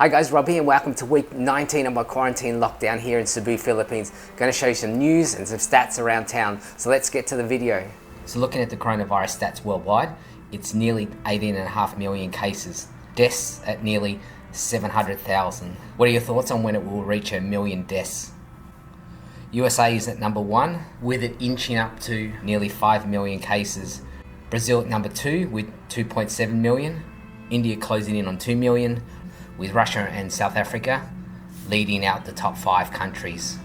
Hi guys, Rob here and welcome to week 19 of my quarantine lockdown here in Cebu, Philippines. Going to show you some news and some stats around town. So let's get to the video. So looking at the coronavirus stats worldwide, it's nearly 18.5 million cases. Deaths at nearly 700,000. What are your thoughts on when it will reach 1 million deaths? USA is at number 1, with it inching up to nearly 5 million cases. Brazil at number 2 with 2.7 million. India closing in on 2 million. With Russia and South Africa leading out the top 5 countries.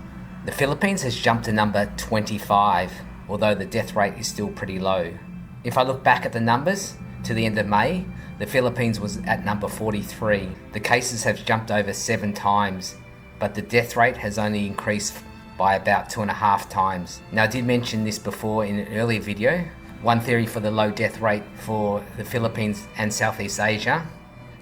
The Philippines has jumped to number 25, although the death rate is still pretty low. If I look back at the numbers to the end of May, the Philippines was at number 43. The cases have jumped over 7 times, but the death rate has only increased by about 2.5 times. Now, I did mention this before in an earlier video. One theory for the low death rate for the Philippines and Southeast Asia,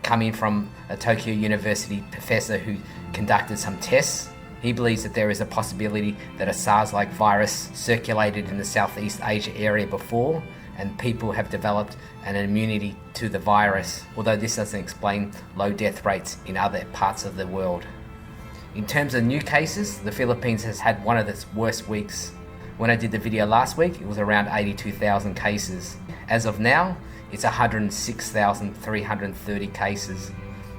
coming from a Tokyo University professor who conducted some tests. He believes that there is a possibility that a SARS-like virus circulated in the Southeast Asia area before, and people have developed an immunity to the virus, although this doesn't explain low death rates in other parts of the world. In terms of new cases, the Philippines has had one of its worst weeks. When I did the video last week, it was around 82,000 cases. As of now, it's 106,330 cases.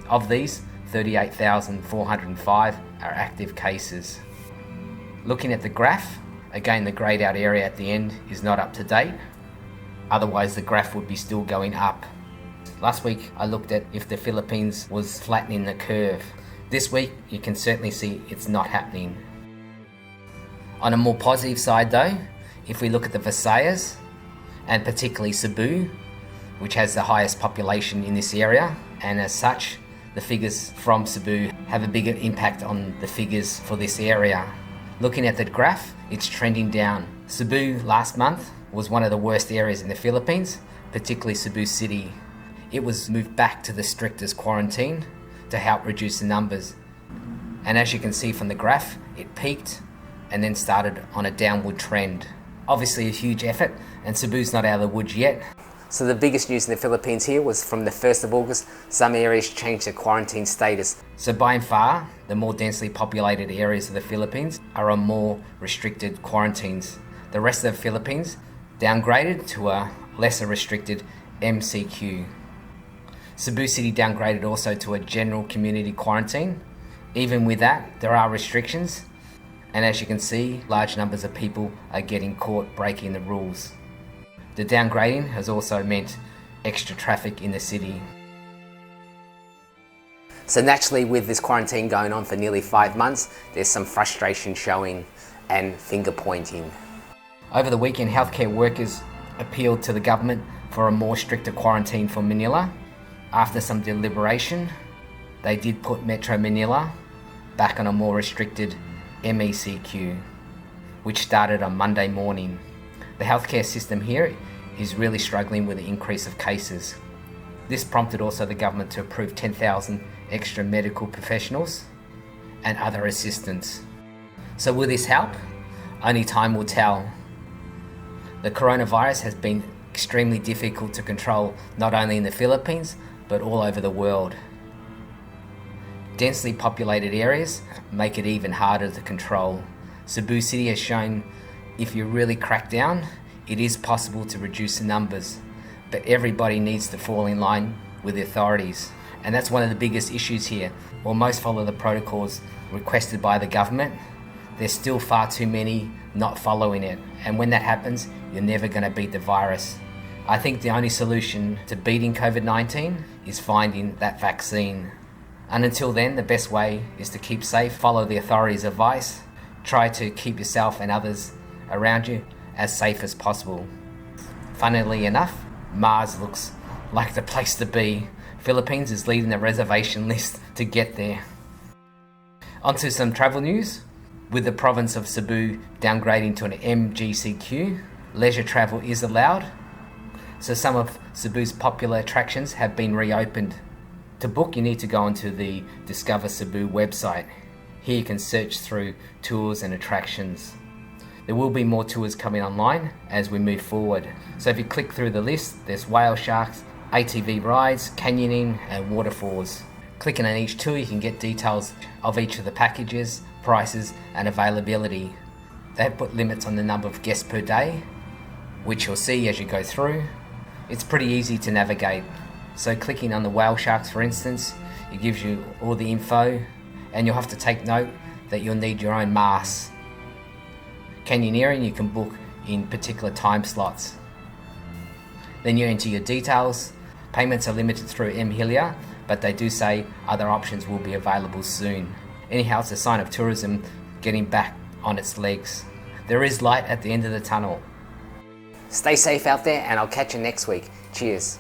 Of these, 38,405 are active cases. Looking at the graph, again the grayed out area at the end is not up to date. Otherwise the graph would be still going up. Last week I looked at if the Philippines was flattening the curve. This week you can certainly see it's not happening. On a more positive side though, if we look at the Visayas, and particularly Cebu, which has the highest population in this area, and as such, the figures from Cebu have a bigger impact on the figures for this area. Looking at the graph, it's trending down. Cebu last month was one of the worst areas in the Philippines, particularly Cebu City. It was moved back to the strictest quarantine to help reduce the numbers. And as you can see from the graph, it peaked and then started on a downward trend. Obviously a huge effort, and Cebu's not out of the woods yet. So the biggest news in the Philippines here was from the 1st of August, some areas changed their quarantine status. So by and far, the more densely populated areas of the Philippines are on more restricted quarantines. The rest of the Philippines downgraded to a lesser restricted MCGQ. Cebu City downgraded also to a general community quarantine. Even with that, there are restrictions. And as you can see, large numbers of people are getting caught breaking the rules. The downgrading has also meant extra traffic in the city. So naturally, with this quarantine going on for nearly 5 months, there's some frustration showing and finger pointing. Over the weekend, healthcare workers appealed to the government for a more stricter quarantine for Manila. After some deliberation, they did put Metro Manila back on a more restricted MCGQ, which started on Monday morning. The healthcare system here is really struggling with the increase of cases. This prompted also the government to approve 10,000 extra medical professionals and other assistants. So will this help? Only time will tell. The coronavirus has been extremely difficult to control, not only in the Philippines, but all over the world. Densely populated areas make it even harder to control. Cebu City has shown if you really crack down, it is possible to reduce the numbers, but everybody needs to fall in line with the authorities. And that's one of the biggest issues here. While most follow the protocols requested by the government, there's still far too many not following it. And when that happens, you're never going to beat the virus. I think the only solution to beating COVID-19 is finding that vaccine. And until then, the best way is to keep safe, follow the authorities' advice, try to keep yourself and others around you as safe as possible. Funnily enough, Mars looks like the place to be. Philippines is leading the reservation list to get there. Onto some travel news. With the province of Cebu downgrading to an MCGQ, leisure travel is allowed. So some of Cebu's popular attractions have been reopened. To book, you need to go onto the Discover Cebu website. Here you can search through tours and attractions. There will be more tours coming online as we move forward. So if you click through the list, there's whale sharks, ATV rides, canyoning and waterfalls. Clicking on each tour, you can get details of each of the packages, prices and availability. They've put limits on the number of guests per day, which you'll see as you go through. It's pretty easy to navigate. So clicking on the whale sharks, for instance, it gives you all the info, and you'll have to take note that you'll need your own mask. Canyoneering, you can book in particular time slots. Then you enter your details. Payments are limited through mHilia, but they do say other options will be available soon. Anyhow, it's a sign of tourism getting back on its legs. There is light at the end of the tunnel. Stay safe out there, and I'll catch you next week. Cheers.